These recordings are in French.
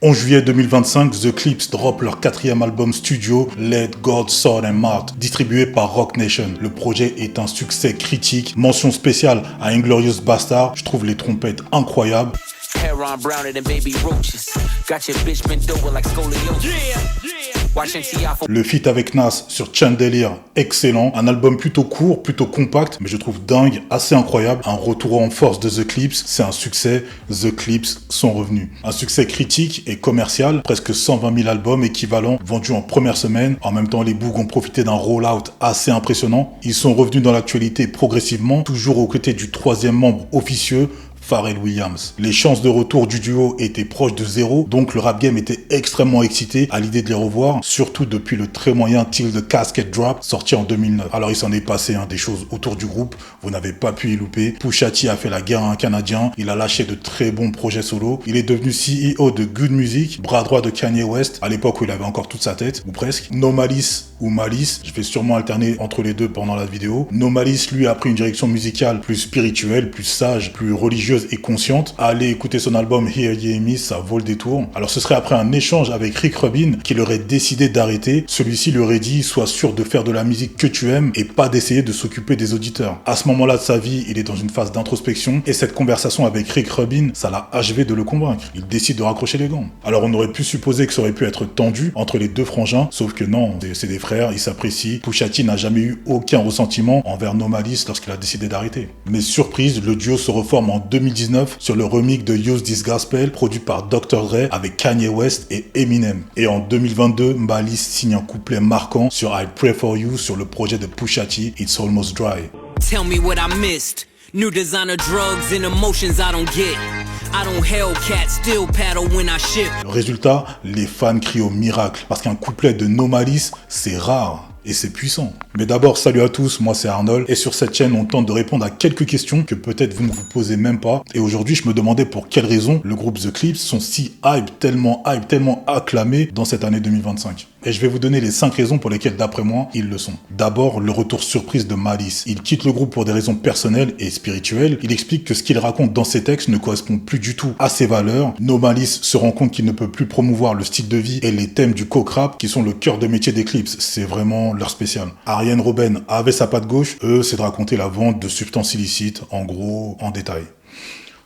En juillet 2025, The Clipse drop leur 4e album studio, Let God, Sword and Mart, distribué par Roc Nation. Le projet est un succès critique. Mention spéciale à Inglourious Bastard, je trouve les trompettes incroyables. Le feat avec Nas sur Chandelier, excellent. Un album plutôt court, plutôt compact, mais je trouve dingue, assez incroyable. Un retour en force de The Clipse, c'est un succès. The Clipse sont revenus. Un succès critique et commercial, presque 120 000 albums équivalents vendus en première semaine. En même temps, les Boog ont profité d'un roll-out assez impressionnant. Ils sont revenus dans l'actualité progressivement, toujours aux côtés du 3e membre officieux, Pharrell Williams. Les chances de retour du duo étaient proches de zéro, donc le rap game était extrêmement excité à l'idée de les revoir, surtout depuis le très moyen Till the Casket Drop, sorti en 2009. Alors il s'en est passé des choses autour du groupe, vous n'avez pas pu y louper. Pusha T a fait la guerre à un Canadien, il a lâché de très bons projets solo, il est devenu CEO de Good Music, bras droit de Kanye West, à l'époque où il avait encore toute sa tête, ou presque. No Malice ou Malice, je vais sûrement alterner entre les deux pendant la vidéo. No Malice, lui, a pris une direction musicale plus spirituelle, plus sage, plus religieuse et consciente. Allez écouter son album Here Ye Hear Me, ça vaut le détour. Alors ce serait après un échange avec Rick Rubin qu'il aurait décidé d'arrêter. Celui-ci lui aurait dit: sois sûr de faire de la musique que tu aimes et pas d'essayer de s'occuper des auditeurs. À ce moment-là de sa vie, il est dans une phase d'introspection et cette conversation avec Rick Rubin, ça l'a achevé de le convaincre. Il décide de raccrocher les gants. Alors on aurait pu supposer que ça aurait pu être tendu entre les deux frangins, sauf que non, c'est des frères, ils s'apprécient. Pusha T n'a jamais eu aucun ressentiment envers No Malice lorsqu'il a décidé d'arrêter. Mais surprise, le duo se reforme en 2019 sur le remix de Use This Gospel produit par Dr. Dre avec Kanye West et Eminem. Et en 2022, Malice signe un couplet marquant sur I Pray For You sur le projet de Pusha T, It's Almost Dry. Tell me what I missed. New designer drugs and emotions I don't get. I don't Hellcat, still paddle when I ship. Le résultat, les fans crient au miracle parce qu'un couplet de No Malice, c'est rare. Et c'est puissant. Mais d'abord, salut à tous, moi c'est Arnold, et sur cette chaîne, on tente de répondre à quelques questions que peut-être vous ne vous posez même pas. Et aujourd'hui, je me demandais pour quelles raisons le groupe The Clipse sont si tellement acclamés dans cette année 2025. Et je vais vous donner les 5 raisons pour lesquelles, d'après moi, ils le sont. D'abord, le retour surprise de Malice. Il quitte le groupe pour des raisons personnelles et spirituelles. Il explique que ce qu'il raconte dans ses textes ne correspond plus du tout à ses valeurs. No Malice se rend compte qu'il ne peut plus promouvoir le style de vie et les thèmes du coke rap qui sont le cœur de métier des Clipse. C'est vraiment leur spécial. Arjen Robben avait sa patte gauche. Eux, c'est de raconter la vente de substances illicites, en gros, en détail.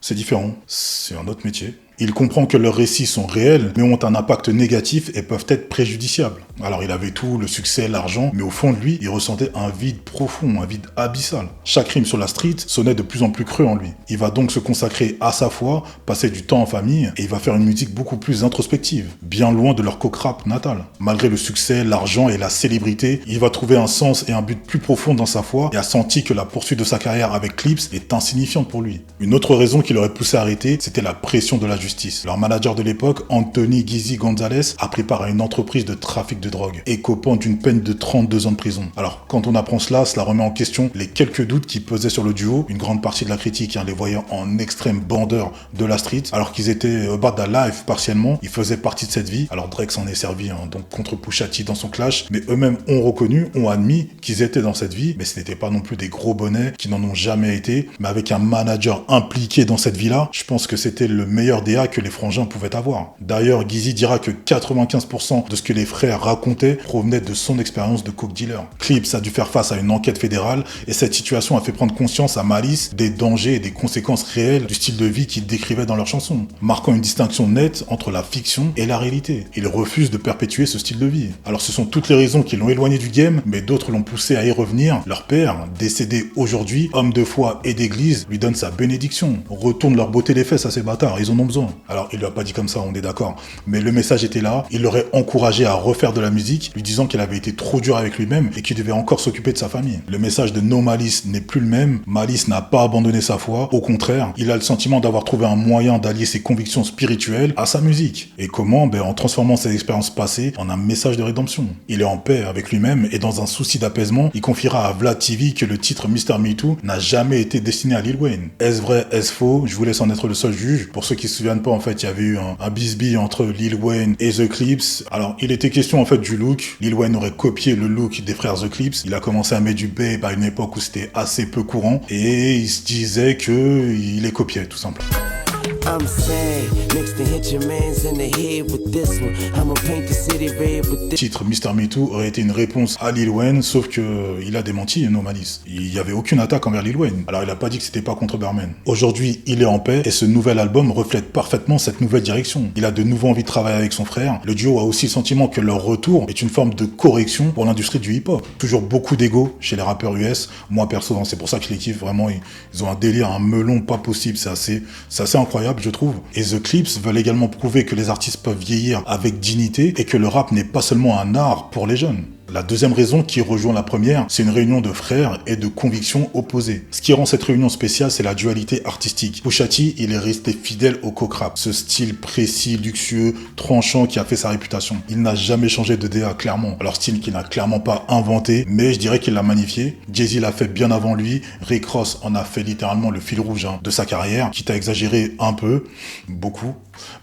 C'est différent. C'est un autre métier. Il comprend que leurs récits sont réels, mais ont un impact négatif et peuvent être préjudiciables. Alors il avait tout, le succès, l'argent, mais au fond de lui, il ressentait un vide profond, un vide abyssal. Chaque rime sur la street sonnait de plus en plus creux en lui. Il va donc se consacrer à sa foi, passer du temps en famille, et il va faire une musique beaucoup plus introspective, bien loin de leur coke rap natal. Malgré le succès, l'argent et la célébrité, il va trouver un sens et un but plus profond dans sa foi, et a senti que la poursuite de sa carrière avec Clipse est insignifiante pour lui. Une autre raison qui l'aurait poussé à arrêter, c'était la pression de la justice. Leur manager de l'époque, Anthony Gizzy Gonzalez, a pris part à une entreprise de trafic de drogue, écopant d'une peine de 32 ans de prison. Alors, quand on apprend cela remet en question les quelques doutes qui pesaient sur le duo. Une grande partie de la critique les voyant en extrême bandeur de la street, alors qu'ils étaient about the life partiellement. Ils faisaient partie de cette vie. Alors Drake s'en est servi donc contre Pusha T dans son clash, mais eux-mêmes ont reconnu, ont admis qu'ils étaient dans cette vie, mais ce n'étaient pas non plus des gros bonnets qui n'en ont jamais été. Mais avec un manager impliqué dans cette vie-là, je pense que c'était le meilleur DA que les frangins pouvaient avoir. D'ailleurs, Gizzy dira que 95% de ce que les frères racontaient provenait de son expérience de coke dealer. Clipse a dû faire face à une enquête fédérale et cette situation a fait prendre conscience à Malice des dangers et des conséquences réelles du style de vie qu'ils décrivaient dans leurs chansons, marquant une distinction nette entre la fiction et la réalité. Il refuse de perpétuer ce style de vie. Alors ce sont toutes les raisons qui l'ont éloigné du game, mais d'autres l'ont poussé à y revenir. Leur père, décédé aujourd'hui, homme de foi et d'église, lui donne sa bénédiction. Retourne leur botter les fesses à ces bâtards, ils en ont besoin. Alors il lui a pas dit comme ça, on est d'accord, mais le message était là. Il l'aurait encouragé à refaire de la musique, lui disant qu'il avait été trop dur avec lui-même et qu'il devait encore s'occuper de sa famille. Le message de No Malice n'est plus le même. Malice n'a pas abandonné sa foi, au contraire, il a le sentiment d'avoir trouvé un moyen d'allier ses convictions spirituelles à sa musique. Et comment? En transformant ses expériences passées en un message de rédemption. Il est en paix avec lui-même et dans un souci d'apaisement, il confiera à Vlad TV que le titre Mr. Me Too n'a jamais été destiné à Lil Wayne. Est-ce vrai, est-ce faux? Je vous laisse en être le seul juge. Pour ceux qui se souviennent pas, en fait, il y avait eu un bisbille entre Lil Wayne et The Clipse. Alors, il était question en fait du look. Lil Wayne aurait copié le look des frères The Clipse. Il a commencé à mettre du babe à une époque où c'était assez peu courant et il se disait que il les copiait tout simplement. I'm sad, next to hit your man's in the head with this one. I'ma paint the city red with Le this. titre Mr. Me Too aurait été une réponse à Lil Wayne, sauf que il a démenti No Malice. Il n'y avait aucune attaque envers Lil Wayne. Alors il a pas dit que c'était pas contre Birdman. Aujourd'hui, il est en paix et ce nouvel album reflète parfaitement cette nouvelle direction. Il a de nouveau envie de travailler avec son frère. Le duo a aussi le sentiment que leur retour est une forme de correction pour l'industrie du hip-hop. Toujours beaucoup d'ego chez les rappeurs US. Moi perso, c'est pour ça que je les kiffe vraiment. Ils ont un délire, un melon pas possible. C'est assez incroyable, je trouve. Et The Clips veulent également prouver que les artistes peuvent vieillir avec dignité et que le rap n'est pas seulement un art pour les jeunes. La deuxième raison qui rejoint la première, c'est une réunion de frères et de convictions opposées. Ce qui rend cette réunion spéciale, c'est la dualité artistique. Pusha T, il est resté fidèle au coke rap, ce style précis, luxueux, tranchant qui a fait sa réputation. Il n'a jamais changé de DA, clairement. Alors style qu'il n'a clairement pas inventé, mais je dirais qu'il l'a magnifié. Jay-Z l'a fait bien avant lui, Rick Ross en a fait littéralement le fil rouge de sa carrière, quitte à exagérer un peu, beaucoup.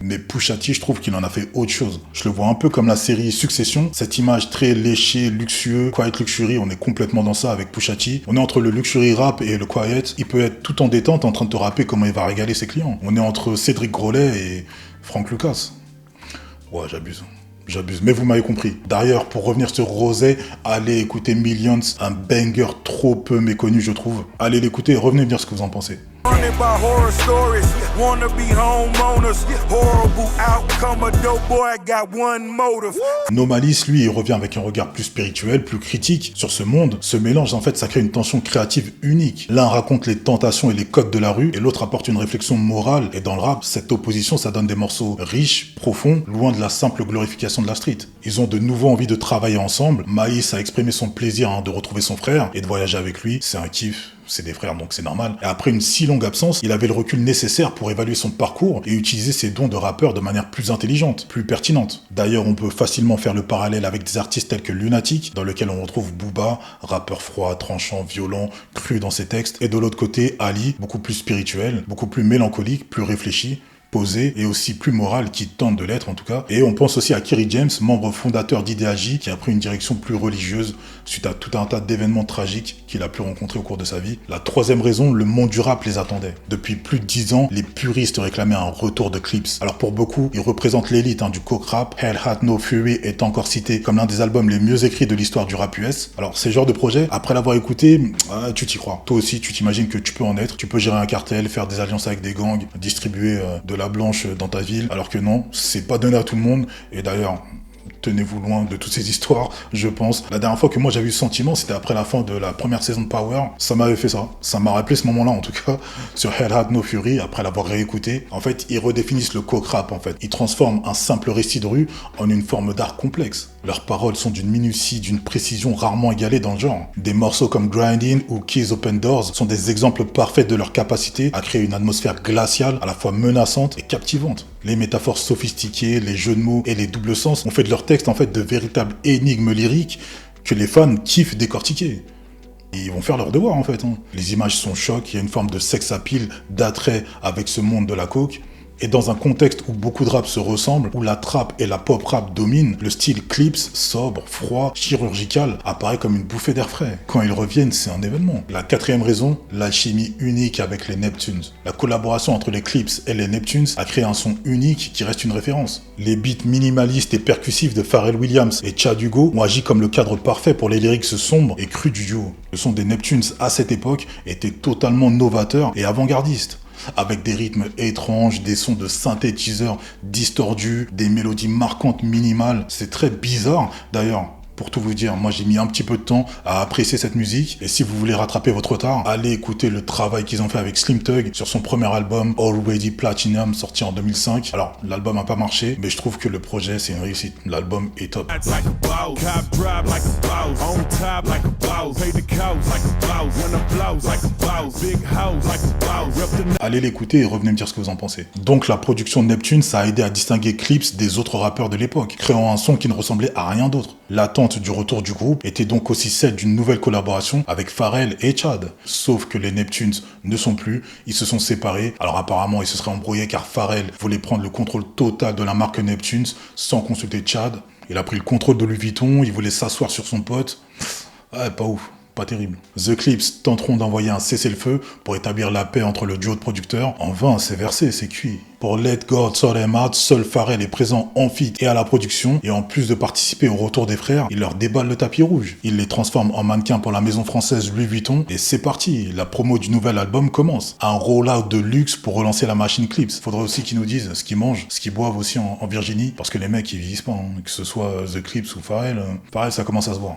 Mais Pusha T, je trouve qu'il en a fait autre chose. Je le vois un peu comme la série Succession, cette image très léchée, luxueux, quiet luxury, on est complètement dans ça avec Pusha T. On est entre le luxury rap et le quiet. Il peut être tout en détente en train de te rapper comment il va régaler ses clients. On est entre Cédric Grolet et Frank Lucas. Ouais, j'abuse. Mais vous m'avez compris. D'ailleurs, pour revenir sur Rosé, allez écouter Millions, un banger trop peu méconnu, je trouve. Allez l'écouter et revenez me dire ce que vous en pensez. By horror stories, wanna be homeowners, horrible outcome, a dope boy got one motive. No Malice, lui, il revient avec un regard plus spirituel, plus critique sur ce monde. Ce mélange, en fait, ça crée une tension créative unique. L'un raconte les tentations et les codes de la rue, et l'autre apporte une réflexion morale. Et dans le rap, cette opposition, ça donne des morceaux riches, profonds, loin de la simple glorification de la street. Ils ont de nouveau envie de travailler ensemble. Maïs a exprimé son plaisir de retrouver son frère et de voyager avec lui. C'est un kiff. C'est des frères, donc c'est normal. Et après une si longue absence, il avait le recul nécessaire pour évaluer son parcours et utiliser ses dons de rappeur de manière plus intelligente, plus pertinente. D'ailleurs, on peut facilement faire le parallèle avec des artistes tels que Lunatic, dans lequel on retrouve Booba, rappeur froid, tranchant, violent, cru dans ses textes. Et de l'autre côté, Ali, beaucoup plus spirituel, beaucoup plus mélancolique, plus réfléchi, posé et aussi plus moral, qui tente de l'être en tout cas. Et on pense aussi à Kerry James, membre fondateur d'Ideaji, qui a pris une direction plus religieuse suite à tout un tas d'événements tragiques qu'il a pu rencontrer au cours de sa vie. La troisième raison, le monde du rap les attendait. Depuis plus de 10 ans, les puristes réclamaient un retour de Clips. Alors pour beaucoup, ils représentent l'élite du coke rap. Hell Had No Fury est encore cité comme l'un des albums les mieux écrits de l'histoire du rap US. Alors ces genres de projets, après l'avoir écouté, tu t'y crois. Toi aussi, tu t'imagines que tu peux en être. Tu peux gérer un cartel, faire des alliances avec des gangs, distribuer de la blanche dans ta ville, alors que non, c'est pas donné à tout le monde. Et d'ailleurs, tenez-vous loin de toutes ces histoires, je pense. La dernière fois que moi j'avais eu ce sentiment, c'était après la fin de la première saison de Power. Ça m'avait fait ça. Ça m'a rappelé ce moment-là, en tout cas, sur Hell Had No Fury, après l'avoir réécouté. En fait, ils redéfinissent le coke rap, en fait. Ils transforment un simple récit de rue en une forme d'art complexe. Leurs paroles sont d'une minutie, d'une précision rarement égalée dans le genre. Des morceaux comme Grinding ou Keys Open Doors sont des exemples parfaits de leur capacité à créer une atmosphère glaciale, à la fois menaçante et captivante. Les métaphores sophistiquées, les jeux de mots et les doubles sens ont fait de leurs textes en fait de véritables énigmes lyriques que les fans kiffent décortiquer. Ils vont faire leur devoir en fait. Les images sont chocs, il y a une forme de sex appeal, d'attrait avec ce monde de la coke. Et dans un contexte où beaucoup de rap se ressemblent, où la trap et la pop rap dominent, le style Clips, sobre, froid, chirurgical, apparaît comme une bouffée d'air frais. Quand ils reviennent, c'est un événement. La quatrième raison, l'alchimie unique avec les Neptunes. La collaboration entre les Clips et les Neptunes a créé un son unique qui reste une référence. Les beats minimalistes et percussifs de Pharrell Williams et Chad Hugo ont agi comme le cadre parfait pour les lyrics sombres et crus du duo. Le son des Neptunes à cette époque était totalement novateur et avant-gardiste, avec des rythmes étranges, des sons de synthétiseurs distordus, des mélodies marquantes minimales. C'est très bizarre. D'ailleurs, pour tout vous dire, moi j'ai mis un petit peu de temps à apprécier cette musique, et si vous voulez rattraper votre retard, allez écouter le travail qu'ils ont fait avec Slim Thug sur son premier album Already Platinum, sorti en 2005. Alors l'album a pas marché, mais je trouve que le projet c'est une réussite. L'album est top. Allez l'écouter et revenez me dire ce que vous en pensez. Donc la production de Neptune, ça a aidé à distinguer Clips des autres rappeurs de l'époque, créant un son qui ne ressemblait à rien d'autre. L'attente du retour du groupe était donc aussi celle d'une nouvelle collaboration avec Pharrell et Chad. Sauf que les Neptunes ne sont plus, ils se sont séparés. Alors apparemment, ils se seraient embrouillés car Pharrell voulait prendre le contrôle total de la marque Neptunes sans consulter Chad. Il a pris le contrôle de Louis Vuitton, il voulait s'asseoir sur son pote. Ouais, pas ouf. pas terrible. The Clips tenteront d'envoyer un cessez-le-feu pour établir la paix entre le duo de producteurs. En vain, c'est versé, c'est cuit. Pour Let God Sort Them Out, seul Pharrell est présent en feat et à la production, et en plus de participer au retour des frères, il leur déballe le tapis rouge. Il les transforme en mannequins pour la maison française Louis Vuitton, et c'est parti, la promo du nouvel album commence. Un roll-out de luxe pour relancer la machine Clips. Faudrait aussi qu'ils nous disent ce qu'ils mangent, ce qu'ils boivent aussi en Virginie, parce que les mecs ils vieillissent pas, hein. Que ce soit The Clips ou Pharrell, Pharrell ça commence à se voir.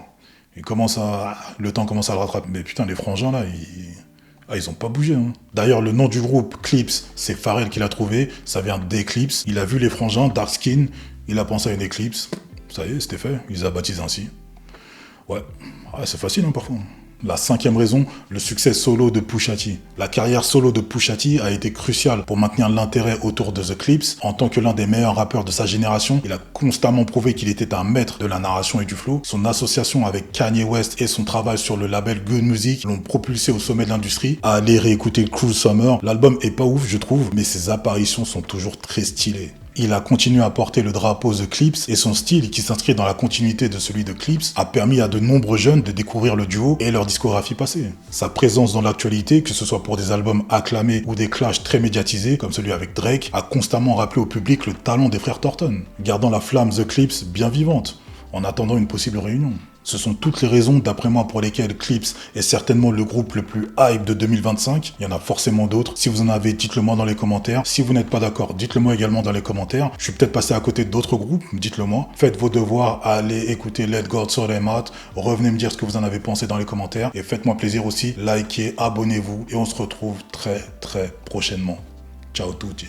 Le temps commence à le rattraper. Mais putain, les frangins là, ils ont pas bougé. Hein. D'ailleurs, le nom du groupe Clips, c'est Pharrell qui l'a trouvé. Ça vient d'Eclipse. Il a vu les frangins, Dark Skin. Il a pensé à une éclipse. Ça y est, c'était fait. Il les a baptisés ainsi. Ouais, c'est facile hein, parfois. La 5e raison, le succès solo de Pusha T. La carrière solo de Pusha T a été cruciale pour maintenir l'intérêt autour de The Clips. En tant que l'un des meilleurs rappeurs de sa génération, il a constamment prouvé qu'il était un maître de la narration et du flow. Son association avec Kanye West et son travail sur le label Good Music l'ont propulsé au sommet de l'industrie. À aller réécouter Cruel Summer, l'album est pas ouf je trouve, mais ses apparitions sont toujours très stylées. Il a continué à porter le drapeau The Clips et son style, qui s'inscrit dans la continuité de celui de Clips, a permis à de nombreux jeunes de découvrir le duo et leur discographie passée. Sa présence dans l'actualité, que ce soit pour des albums acclamés ou des clashs très médiatisés, comme celui avec Drake, a constamment rappelé au public le talent des frères Thornton, gardant la flamme The Clips bien vivante, en attendant une possible réunion. Ce sont toutes les raisons, d'après moi, pour lesquelles Clips est certainement le groupe le plus hype de 2025. Il y en a forcément d'autres. Si vous en avez, dites-le moi dans les commentaires. Si vous n'êtes pas d'accord, dites-le moi également dans les commentaires. Je suis peut-être passé à côté d'autres groupes, dites-le moi. Faites vos devoirs, allez écouter Let God Sort Them Out. Revenez me dire ce que vous en avez pensé dans les commentaires. Et faites-moi plaisir aussi, likez, abonnez-vous. Et on se retrouve très très prochainement. Ciao tutti.